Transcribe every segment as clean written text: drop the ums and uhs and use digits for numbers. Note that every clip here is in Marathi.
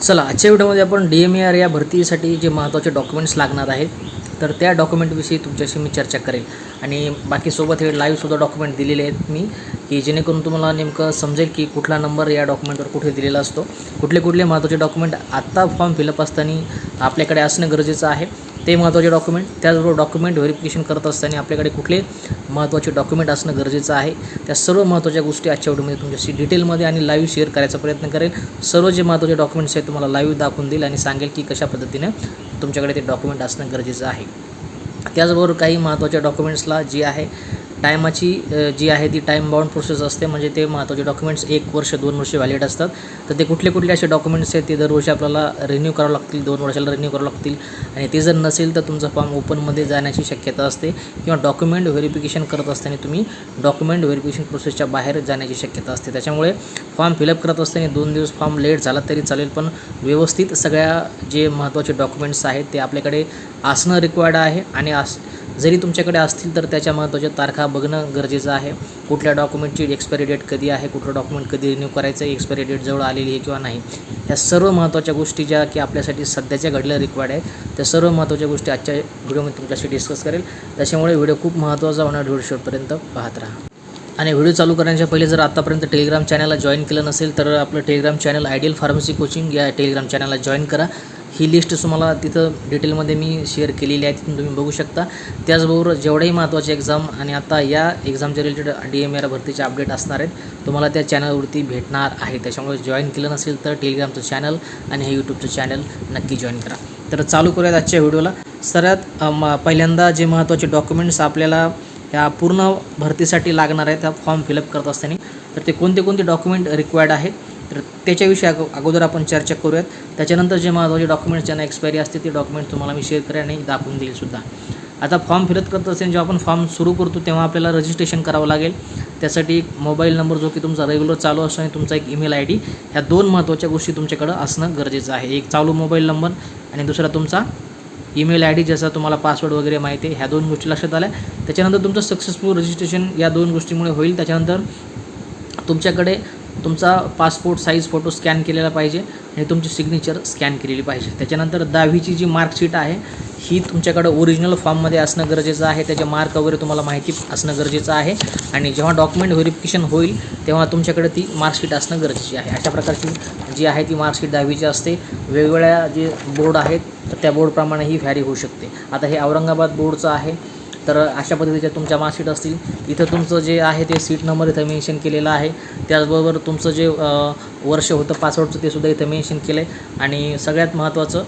चला आजच्या व्हिडिओमध्ये आपण DMAR या भरतीसाठी जे महत्त्वाचे डॉक्युमेंट्स लागणार आहेत तर त्या डॉक्युमेंटविषयी तुमच्याशी मी चर्चा करेल आणि बाकी सोबत हे लाईव्हसुद्धा डॉक्युमेंट दिलेले आहेत मी की जेणेकरून तुम्हाला नेमकं समजेल की कुठला नंबर या डॉक्युमेंटवर कुठे दिलेला असतो, कुठले महत्त्वाचे डॉक्युमेंट आत्ता फॉर्म फिलअप असताना आपल्याकडे असणं गरजेचं आहे ते महत्त्वाचे डॉक्युमेंट. त्याचबरोबर डॉक्युमेंट व्हेरिफिकेशन करत असताना आपल्याकडे कुठले महत्त्वाचे डॉक्युमेंट असणं गरजेचं आहे त्या सर्व महत्त्वाच्या गोष्टी आजच्या व्हिडिओमध्ये तुमच्याशी डिटेलमध्ये आणि लाईव्ह शेअर करायचा प्रयत्न करेल. सर्व जे महत्त्वाचे डॉक्युमेंट्स आहेत तुम्हाला लाईव्ह दाखवून देईल आणि सांगेल की कशा पद्धतीने तुमच्याकडे ते डॉक्युमेंट असणं गरजेचं आहे. त्याचबरोबर काही महत्त्वाच्या डॉक्युमेंट्सला जी आहे टायमाची जी आहे ती टाईम बाउंड प्रोसेस असते, म्हणजे ते महत्त्वाचे डॉक्युमेंट्स 1 वर्ष 2 वर्ष व्हॅलिड असतात. तर ते कुठले असे डॉक्युमेंट्स आहेत ते दरवर्षी आपल्याला रिन्यू करावं लागतील, 2 वर्षाला रिन्यू करावं लागतील आणि ते जर नसेल तर तुमचा फॉर्म ओपनमध्ये जाण्याची शक्यता असते किंवा डॉक्युमेंट व्हेरिफिकेशन करत असताना तुम्ही डॉक्युमेंट व्हेरिफिकेशन प्रोसेसच्या बाहेर जाण्याची शक्यता असते. त्याच्यामुळे फॉर्म फिलअप करत असताना 2 दिवस फॉर्म लेट झाला तरी चालेल, पण व्यवस्थित सगळ्या जे महत्त्वाचे डॉक्युमेंट्स आहेत ते आपल्याकडे असणं रिक्वायर्ड आहे आणि जरी तुमच्याकडे असतील तर त्याच्या महत्त्वाच्या तारखा बघणं गरजेचं आहे. कुठल्या डॉक्युमेंटची एक्सपायरी डेट कधी आहे, कुठलं डॉक्युमेंट कधी रिन्यू करायचं आहे, एक्सपायरी डेट जवळ आलेली आहे किंवा नाही, ह्या सर्व महत्त्वाच्या गोष्टी ज्या की आपल्यासाठी सध्याच्या घडल्या रिक्वायर्ड आहेत त्या सर्व महत्त्वाच्या गोष्टी आजच्या व्हिडिओमध्ये तुमच्याशी डिस्कस करेल. त्याच्यामुळे व्हिडिओ खूप महत्त्वाचा होणार, व्हिडिओ शेवटपर्यंत पाहत राहा. आणि व्हिडिओ चालू करण्याच्या पहिले जर आतापर्यंत टेलिग्राम चॅनलला जॉईन केलं नसेल तर आपलं Telegram channel ideal pharmacy coaching या टेलिग्राम चॅनलला जॉईन करा. ही लिस्ट तुम्हाला तिथं डिटेलमध्ये मी शेअर केलेली आहे, तिथून तुम्ही बघू शकता. त्याचबरोबर जेवढ्याही महत्त्वाचे एक्झाम आणि आता या एक्झामच्या रिलेटेड DMAR भरतीचे अपडेट असणार आहेत तुम्हाला त्या चॅनलवरती भेटणार आहे. त्याच्यामुळे जॉईन केलं नसेल तर टेलिग्रामचं चॅनल आणि हे यूट्यूबचं चॅनल नक्की जॉईन करा. तर चालू करूयात आजच्या व्हिडिओला. सर्वात पहिल्यांदा जे महत्त्वाचे डॉक्युमेंट्स आपल्याला ह्या पूर्ण भरतीसाठी लागणार आहेत त्या फॉर्म फिलअप करत असताना तर ते कोणते डॉक्युमेंट रिक्वायर्ड आहेत तर त्याच्याविषयी अगोदर आपण चर्चा करूयात. त्याच्यानंतर जे महत्त्वाचे डॉक्युमेंट्स ज्यांना एक्सपायरी असते ते डॉक्युमेंट तुम्हाला मी शेअर करेन आणि दाखवून देईल सुद्धा. आता फॉर्म फिलअप करत असताना जेव्हा आपण फॉर्म सुरू करतो तेव्हा आपल्याला रजिस्ट्रेशन करावं लागेल. त्यासाठी एक मोबाईल नंबर जो की तुमचा रेग्युलर चालू असतो आणि तुमचा एक ईमेल ID ह्या 2 महत्त्वाच्या गोष्टी तुमच्याकडं असणं गरजेचं आहे. एक चालू मोबाईल नंबर आणि दुसरा तुमचा ईमेल ID ज्याचा तुम्हाला पासवर्ड वगैरे माहिती आहे. ह्या 2 गोष्टी लक्षात आल्या. त्याच्यानंतर तुमचं सक्सेसफुल रजिस्ट्रेशन या 2 गोष्टीमुळे होईल. त्याच्यानंतर तुमच्याकडे तुमचा पासपोर्ट साईज फोटो स्कॅन केलेला पाहिजे आणि तुमची सिग्नेचर स्कॅन केलेली पाहिजे. त्याच्यानंतर 10वीची जी मार्कशीट आहे ही तुमच्याकडं ओरिजिनल फॉर्ममध्ये असणं गरजेचं आहे. त्याचे मार्क वगैरे तुम्हाला माहिती असणं गरजेचं आहे आणि जेव्हा डॉक्युमेंट व्हेरिफिकेशन होईल तेव्हा तुमच्याकडे ती मार्कशीट असणं गरजेची आहे. अशा प्रकारची जी आहे ती मार्कशीट 10वीची असते. वेगवेगळ्या जे बोर्ड आहेत तर त्या बोर्डप्रमाणे ही व्हॅरी होऊ शकते. आता हे औरंगाबाद बोर्डचं आहे तर अशा पद्धतीच्या तुमच्या मार्कशीट असतील. इथं तुमचं जे आहे ते सीट नंबर इथं मेन्शन केलेलं आहे. त्याचबरोबर तुमचं जे वर्ष होतं पासवर्डचं ते सुद्धा इथं मेन्शन केलं आहे आणि सगळ्यात महत्त्वाचं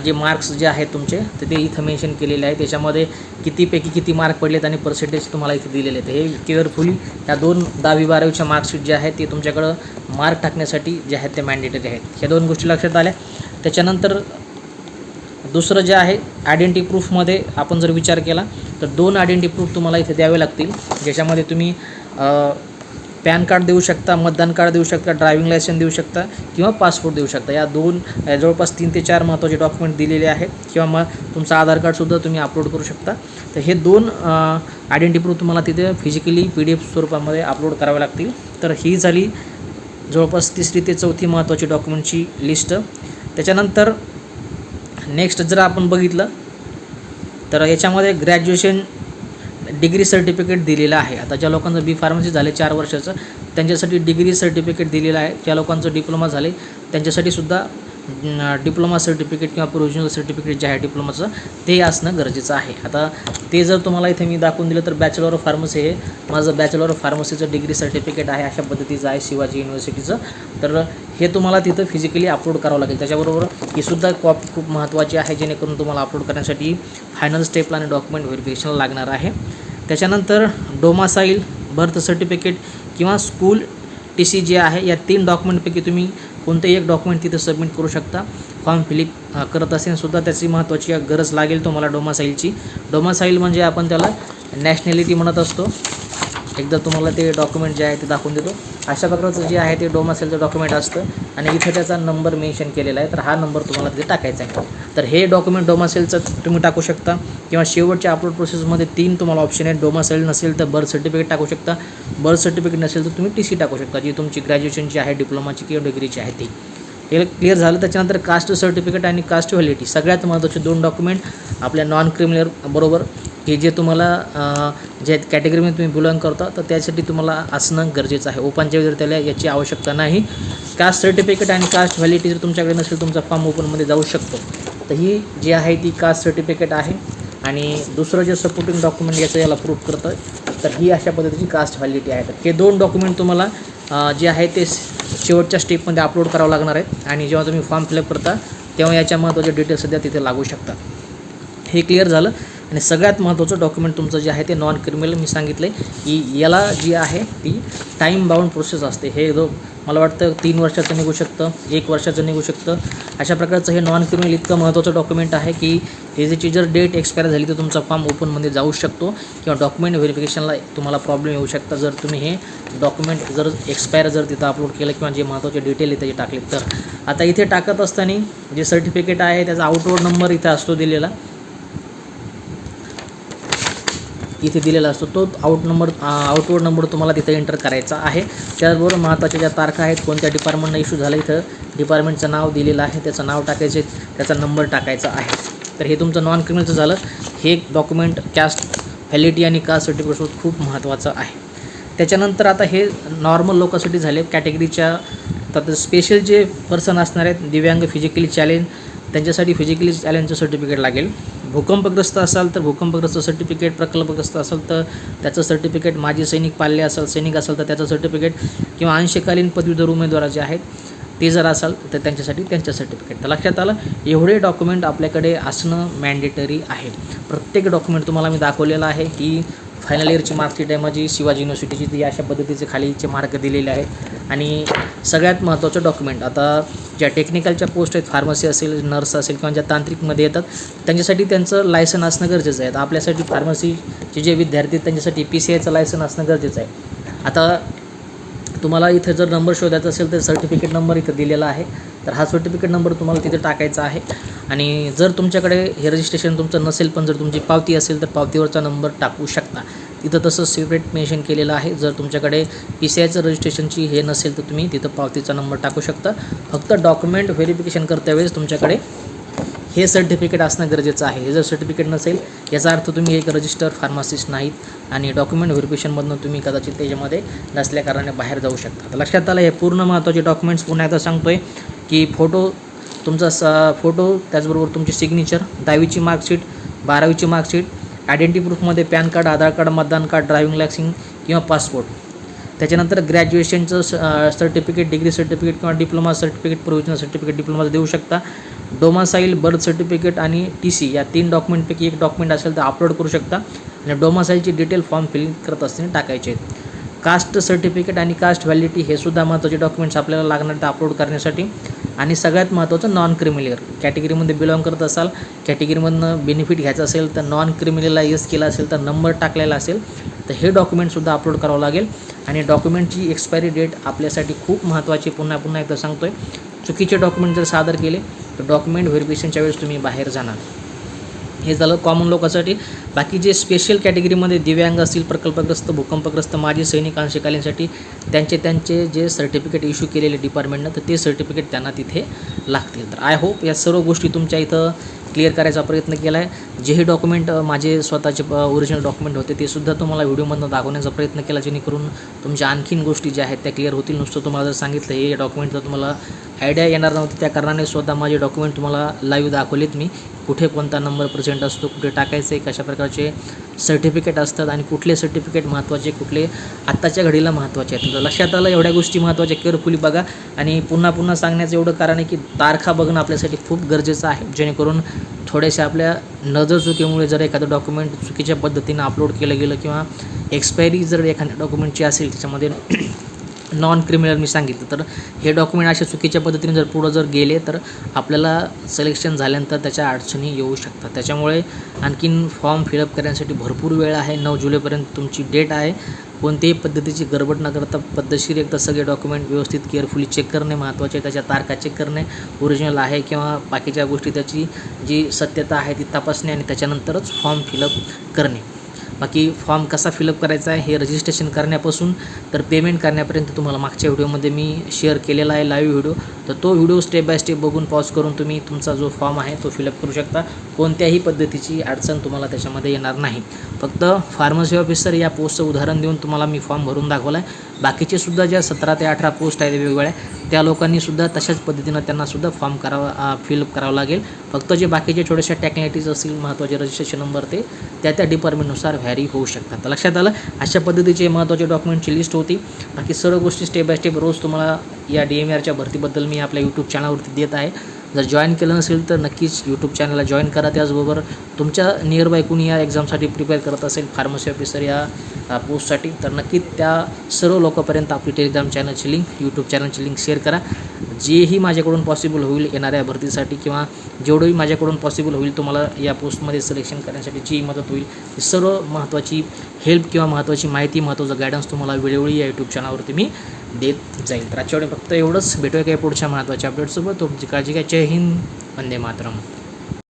जे मार्क्स जे आहेत तुमचे ते इथं मेन्शन केलेले आहे. त्याच्यामध्ये कितीपैकी किती मार्क पडलेत आणि पर्सेंटेज तुम्हाला इथे दिलेले आहेत. हे केअरफुली या 2 10वी 12वीच्या मार्कशीट जे आहेत ते तुमच्याकडं मार्क टाकण्यासाठी जे आहेत ते मॅन्डेटरी आहेत. ह्या 2 गोष्टी लक्षात आल्या. त्याच्यानंतर दुसरं जे आहे आयडेंटिटी प्रूफमध्ये आपण जर विचार केला तर 2 आयडेंटिटी प्रूफ तुम्हाला इथे द्यावे लागतील, ज्याच्यामध्ये तुम्ही पॅन कार्ड देऊ शकता, मतदान कार्ड देऊ शकता, ड्रायव्हिंग लायसन्स देऊ शकता किंवा पासपोर्ट देऊ शकता. या 2 जवळपास 3 ते 4 महत्त्वाचे डॉक्युमेंट दिलेले आहेत किंवा मग तुमचं आधार कार्डसुद्धा तुम्ही अपलोड करू शकता. तर हे 2 आयडेंटिटी प्रूफ तुम्हाला तिथे फिजिकली PDF स्वरूपामध्ये अपलोड करावे लागतील. तर ही झाली जवळपास 3री ते 4थी महत्त्वाची डॉक्युमेंटची लिस्ट. त्याच्यानंतर नेक्स्ट जर आपण बघितलं तर याच्यामध्ये ग्रॅज्युएशन डिग्री सर्टिफिकेट दिलेलं आहे. आता ज्या लोकांचं B फार्मसी झाले 4 वर्षाचं त्यांच्यासाठी डिग्री सर्टिफिकेट दिलेलं आहे. ज्या लोकांचं डिप्लोमा झाले त्यांच्यासाठी सुद्धा डिप्लोमा सर्टिफिकेट किंवा प्रोव्हिजनल सर्टिफिकेट जे आहे डिप्लोमाचं ते असणं गरजेचं आहे. आता ते जर तुम्हाला इथे मी दाखवून दिलं तर बॅचलर ऑफ फार्मसी हे माझं बॅचलर ऑफ फार्मसीचं डिग्री सर्टिफिकेट आहे अशा पद्धतीचं आहे शिवाजी युनिव्हर्सिटीचं. तर हे तुम्हाला तिथं फिजिकली अपलोड करावं लागेल. त्याच्याबरोबर ही सुद्धा कॉपी खूप महत्त्वाची आहे जेणेकरून तुम्हाला अपलोड करण्यासाठी फायनल स्टेपला आणि डॉक्युमेंट व्हेरिफिकेशन लागणार आहे. त्याच्यानंतर डोमासाईल, बर्थ सर्टिफिकेट किंवा स्कूल TC जे आहे या 3 डॉक्युमेंटपैकी तुम्ही कोणतेही एक डॉक्युमेंट तिथं सबमिट करू शकता. फॉर्म फिलिप करत असेल सुद्धा त्याची महत्त्वाची गरज लागेल तुम्हाला डोमासाईलची. डोमासाईल म्हणजे आपण त्याला नॅशनॅलिटी म्हणत असतो. एकदा तुम्हाला ते डॉक्युमेंट जे आहे ते दाखवून देतो. अशा प्रकारचं जे आहे ते डोमासाईलचं डॉक्युमेंट असतं आणि इथं त्याचा नंबर मेन्शन केलेला आहे. तर हा नंबर तुम्हाला तिथे टाकायचा आहे. तर हे डॉक्युमेंट डोमासाईलचं तुम्ही टाकू शकता किंवा शेवटच्या अपलोड प्रोसेसमध्ये 3 तुम्हाला ऑप्शन आहेत. डोमासाईल नसेल तर बर्थ सर्टिफिकेट टाकू शकता, बर्थ सर्टिफिकेट नसेल तर तुम्ही TC टाकू शकता जी तुमची ग्रॅज्युएशनची आहे, डिप्लोमाची किंवा डिग्रीची आहे ती. हे क्लिअर झालं. त्याच्यानंतर कास्ट सर्टिफिकेट आणि कास्ट व्हॅलिडिटी सगळ्यात महत्त्वाचे 2 डॉक्युमेंट आपल्या नॉन क्रिमिनल बरोबर, की जे तुम्हाला जे कॅटेगरीमध्ये तुम्ही बिलॉंग करता तर त्यासाठी तुम्हाला असणं गरजेचं आहे. ओपनच्या विद्यार्थ्याला याची आवश्यकता नाही. कास्ट सर्टिफिकेट आणि कास्ट व्हॅलिडिटी जर तुमच्याकडे नसेल तुमचा फॉर्म ओपनमध्ये जाऊ शकतो. तर ही जी आहे ती कास्ट सर्टिफिकेट आहे. आणि दुसरं जे सपोर्टिंग डॉक्युमेंट याला प्रूफ करतं तर ही अशा पद्धतीची कास्ट व्हॅलिडिटी आहे. तर हे 2 डॉक्युमेंट तुम्हाला जे आहे ते शेवटच्या स्टेपमध्ये अपलोड करावं लागणार आहे. आणि जेव्हा तुम्ही फॉर्म फिलअप करता तेव्हा याच्या महत्त्वाचे डिटेल्स सध्या तिथे लागू शकतात. हे क्लिअर झालं. आणि सगळ्यात महत्त्वाचं डॉक्युमेंट तुमचं जे आहे ते नॉन क्रिमिनल मी सांगितलं आहे की याला जी आहे ती टाईम बाउंड प्रोसेस असते. हे मला वाटतं 3 वर्षाचं निघू शकतं, 1 वर्षाचं निघू शकतं. अशा प्रकारचं हे नॉन क्रिमिनल इतकं महत्त्वाचं डॉक्युमेंट आहे की त्याची जर डेट एक्सपायर झाली तर तुमचा फॉर्म ओपनमध्ये जाऊ शकतो किंवा डॉक्युमेंट व्हेरिफिकेशनला तुम्हाला प्रॉब्लेम येऊ शकता जर तुम्ही हे डॉक्युमेंट जर एक्सपायर जर तिथं अपलोड केलं किंवा जे महत्त्वाचे डिटेल आहे त्याचे टाकले तर. आता इथे टाकत असताना जे सर्टिफिकेट आहे त्याचा आउटवर्ड नंबर इथं असतो दिलेला, इथे दिलेला असतो. तो आउटवर्ड नंबर तुम्हाला तिथे एंटर करायचा आहे. त्याचबरोबर महत्त्वाच्या ज्या तारखा आहेत, कोणत्या डिपार्टमेंटला इश्यू झाला, इथं डिपार्टमेंटचं नाव दिलेलं आहे, त्याचं नाव टाकायचे, त्याचा नंबर टाकायचा आहे. तर हे तुमचं नॉन क्रिमिनलचं झालं. हे डॉक्युमेंट कास्ट व्हॅलिडिटी आणि कास्ट सर्टिफिकेटसोबत खूप महत्त्वाचं आहे. त्याच्यानंतर आता हे नॉर्मल लोकांसाठी झाले. कॅटेगरीच्या तर स्पेशल जे पर्सन असणार आहेत, दिव्यांग, फिजिकली चॅलेंज, त्यांच्यासाठी फिजिकली चॅलेंजचं सर्टिफिकेट लागेल. भूकंपग्रस्त असाल तर भूकंपग्रस्त सर्टिफिकेट, प्रकल्पग्रस्त असेल तर त्याचं सर्टिफिकेट, माजी सैनिक पाल्ले असेल, सैनिक असेल तर त्याचं सर्टिफिकेट, किंवा अंशकालीन पदवीधर उमेदवार जे आहेत ते जर असाल तर त्यांच्यासाठी त्यांचं सर्टिफिकेट. तर लक्षात आलं, एवढे डॉक्युमेंट आपल्याकडे असणं मॅन्डेटरी आहे. प्रत्येक डॉक्युमेंट तुम्हाला मी दाखवलेलं आहे की फायनल इयरची मार्कशीट आहे माझी शिवाजी युनिव्हर्सिटीची, ती अशा पद्धतीचे खालीचे मार्क दिलेले आहेत. आणि सगळ्यात महत्त्वाचं डॉक्युमेंट, आता ज्या टेक्निकलच्या पोस्ट आहेत, फार्मसी असेल, नर्स असेल किंवा ज्या तांत्रिकमध्ये येतात त्यांच्यासाठी त्यांचं लायसन असणं गरजेचं आहे. तर आपल्यासाठी फार्मसीचे जे विद्यार्थी आहेत त्यांच्यासाठी PCIचं लायसन असणं गरजेचं आहे. आता तुम्हाला इथं जर नंबर शोधायचा असेल तर सर्टिफिकेट नंबर इथं दिलेला आहे. तर हा सर्टिफिकेट नंबर तुम्हाला तिथे टाकायचा आहे. आणि जर तुमच्याकडे हे रजिस्ट्रेशन तुमचं नसेल पण जर तुमची पावती असेल तर पावतीवरचा नंबर टाकू शकता. तिथं तसं सेपरेट मेन्शन केलेलं आहे. जर तुमच्याकडे PCIचं रजिस्ट्रेशनची हे नसेल तर तुम्ही तिथं पावतीचा नंबर टाकू शकता. फक्त डॉक्युमेंट व्हेरिफिकेशन करता वेळेस तुमच्याकडे हे सर्टिफिकेट असणं गरजेचं आहे. हे जर सर्टिफिकेट नसेल याचा अर्थ तुम्ही एक रजिस्टर फार्मासिस्ट नाहीत आणि डॉक्युमेंट व्हेरिफिकेशनमधून तुम्ही कदाचित त्याच्यामध्ये नसल्या कारणाने बाहेर जाऊ शकता. तर लक्षात आलं, हे पूर्ण महत्त्वाचे डॉक्युमेंट्स पुन्हा एकदा सांगतो आहे की फोटो, तुमचा फोटो, त्याचबरोबर तुमची सिग्नेचर, 10वीची मार्कशीट, 12वीची मार्कशीट, आयडेंटिटी प्रूफमध्ये पॅन कार्ड, आधार कार्ड, मतदान कार्ड, ड्रायव्हिंग लायसन्स किंवा पासपोर्ट. त्याच्यानंतर ग्रॅज्युएशनचं सर्टिफिकेट, डिग्री सर्टिफिकेट किंवा डिप्लोमा सर्टिफिकेट, प्रोव्हिजनल सर्टिफिकेट डिप्लोमाचं देऊ शकता. डोमासाईल, बर्थ सर्टिफिकेट आणि TC या 3 डॉक्युमेंटपैकी एक डॉक्युमेंट असेल तर अपलोड करू शकता. आणि डोमासाईलची डिटेल फॉर्म फिल करत असताना टाकायचे आहेत. कास्ट सर्टिफिकेट आणि कास्ट व्हॅलिडिटी हे सुद्धा महत्त्वाचे डॉक्युमेंट्स आपल्याला लागणार आहेत अपलोड करण्यासाठी. आणि सगळ्यात महत्त्वाचं नॉन क्रिमिनल कॅटेगरीमध्ये बिलॉंग करत असाल, कॅटेगरीमधनं बेनिफिट घ्यायचं असेल तर नॉन क्रिमिनलला येस केला असेल तर नंबर टाकलेला असेल तर हे डॉक्युमेंटसुद्धा अपलोड करावं लागेल. आणि डॉक्युमेंटची एक्सपायरी डेट आपल्यासाठी खूप महत्त्वाची, पुन्हा एकदा सांगतो आहे. चुकीचे डॉक्युमेंट जर सादर केले तर डॉक्युमेंट व्हेरिफिकेशनच्या वेळेस तुम्ही बाहेर जाणार. हे झालं कॉमन लोकांसाठी. बाकी जे स्पेशल कॅटेगरीमध्ये दिव्यांग असतील, प्रकल्पग्रस्त, भूकंपग्रस्त, माजी सैनिक, अंशकालीनसाठी त्यांचे जे सर्टिफिकेट इश्यू केलेले डिपार्टमेंटनं तर ते सर्टिफिकेट त्यांना तिथे लागतील. तर आय होप या सर्व गोष्टी तुमच्या इथं क्लिअर करायचा प्रयत्न केला आहे. जेही डॉक्युमेंट माझे स्वतःचे ओरिजिनल डॉक्युमेंट होते ते सुद्धा तुम्हाला व्हिडिओमधून दाखवण्याचा प्रयत्न केला, जेणेकरून तुमच्या आणखीन गोष्टी ज्या आहेत त्या क्लिअर होतील. नुसतं तुम्हाला जर सांगितलं हे डॉक्युमेंट तर तुम्हाला आयडिया येणार नव्हती, त्या कारणाने स्वतः माझे डॉक्युमेंट तुम्हाला लाईव्ह दाखवलेत मी. कुठे कोणता नंबर प्रेझेंट असतो, कुठे टाकायचं आहे, कशा प्रकारचे सर्टिफिकेट असतात आणि कुठले सर्टिफिकेट महत्त्वाचे, कुठले आत्ताच्या घडीला महत्त्वाचे आहेत. तर लक्षात आलं, एवढ्या गोष्टी महत्त्वाच्या केअरफुली बघा. आणि पुन्हा सांगण्याचं एवढं कारण आहे की तारखा बघणं आपल्यासाठी खूप गरजेचं आहे, जेणेकरून थोड्याशा आपल्या नजर चुकीमुळे जर एखादं डॉक्युमेंट चुकीच्या पद्धतीनं अपलोड केलं गेलं किंवा एक्सपायरी जर एखाद्या डॉक्युमेंटची असेल त्याच्यामध्ये नॉन क्रिमिनल मी सांगितलं तर हे डॉक्युमेंट अशा चुकीच्या पद्धतीने जर पुढं जर गेले तर आपल्याला सिलेक्शन झाल्यानंतर त्याच्या अडचणी येऊ शकतात. त्याच्यामुळे आणखीन फॉर्म फिलअप करण्यासाठी भरपूर वेळ आहे. 9 जुलैपर्यंत तुमची डेट आहे. कोणत्याही पद्धतीची गडबड न करता पद्धतशीर एकदा सगळे डॉक्युमेंट व्यवस्थित केअरफुली चेक करणे महत्त्वाचे आहे. त्याच्या तारखा चेक करणे, ओरिजिनल आहे किंवा बाकीच्या गोष्टी त्याची जी सत्यता आहे ती तपासणे आणि त्याच्यानंतरच फॉर्म फिलअप करणे. बाकी फॉर्म कसा फिलअप करायचा आहे हे रजिस्ट्रेशन करण्यापासून तर पेमेंट करण्यापर्यंत तुम्हाला मागच्या व्हिडिओमध्ये मी शेअर केलेला आहे लाईव्ह व्हिडिओ. तर तो व्हिडिओ स्टेप बाय स्टेप बघून पॉज करून तुम्ही तुमचा जो फॉर्म आहे तो फिलअप करू शकता. कोणत्याही पद्धतीची अडचण तुम्हाला त्याच्यामध्ये येणार नाही. फक्त फार्मसी ऑफिसर या पोस्टचं उदाहरण देऊन तुम्हाला मी फॉर्म भरून दाखवला आहे. बाकीचे सुद्धा ज्या 17 ते 18 पोस्ट आहेत वेगवेगळ्या त्या लोकांनीसुद्धा तशाच पद्धतीनं त्यांनासुद्धा फॉर्म फिलअप करावं लागेल. फक्त जे बाकीचे छोट्याशा टेक्निकॅलिटीज असतील महत्त्वाचे रजिस्ट्रेशन नंबर ते त्या डिपार्टमेंटनुसार व्हॅरी होऊ शकतात. तर लक्षात आलं. अशा पद्धतीचे महत्त्वाचे डॉक्युमेंटची लिस्ट होती. बाकी सर्व गोष्टी स्टेप बाय स्टेप रोज तुम्हाला या DMARच्या भरतीबद्दल मी आपल्या यूट्यूब चॅनलवरती देत आहे. जर जॉईन केलं नसेल तर नक्कीच यूट्यूब चॅनलला जॉईन करा. त्याचबरोबर तुमच्या नियर बाय कुणी या एक्झामसाठी प्रिपेअर करत असेल फार्मसी ऑफिसर या पोस्टसाठी तर नक्की त्या सर्व लोकांपर्यंत आपली टेलिग्राम चॅनलची लिंक यूट्यूब चॅनलची लिंक शेअर करा. जेही माझ्याकडून पॉसिबल होईल येणाऱ्या भरतीसाठी किंवा जेवढंही माझ्याकडून पॉसिबल होईल तुम्हाला या पोस्टमध्ये सिलेक्शन करण्यासाठी जी मदत होईल ही सर्व महत्त्वाची हेल्प किंवा महत्त्वाची माहिती महत्त्वाचं गायडन्स तुम्हाला वेळोवेळी या यूट्यूब चॅनलवरती मी देत जाईल. तर आजच्या वेळी फक्त एवढंच. भेटूया काही पुढच्या महत्त्वाच्या अपडेटसोबत. तुमची काळजी घ्या. जय हिंद. वंदे मातरम.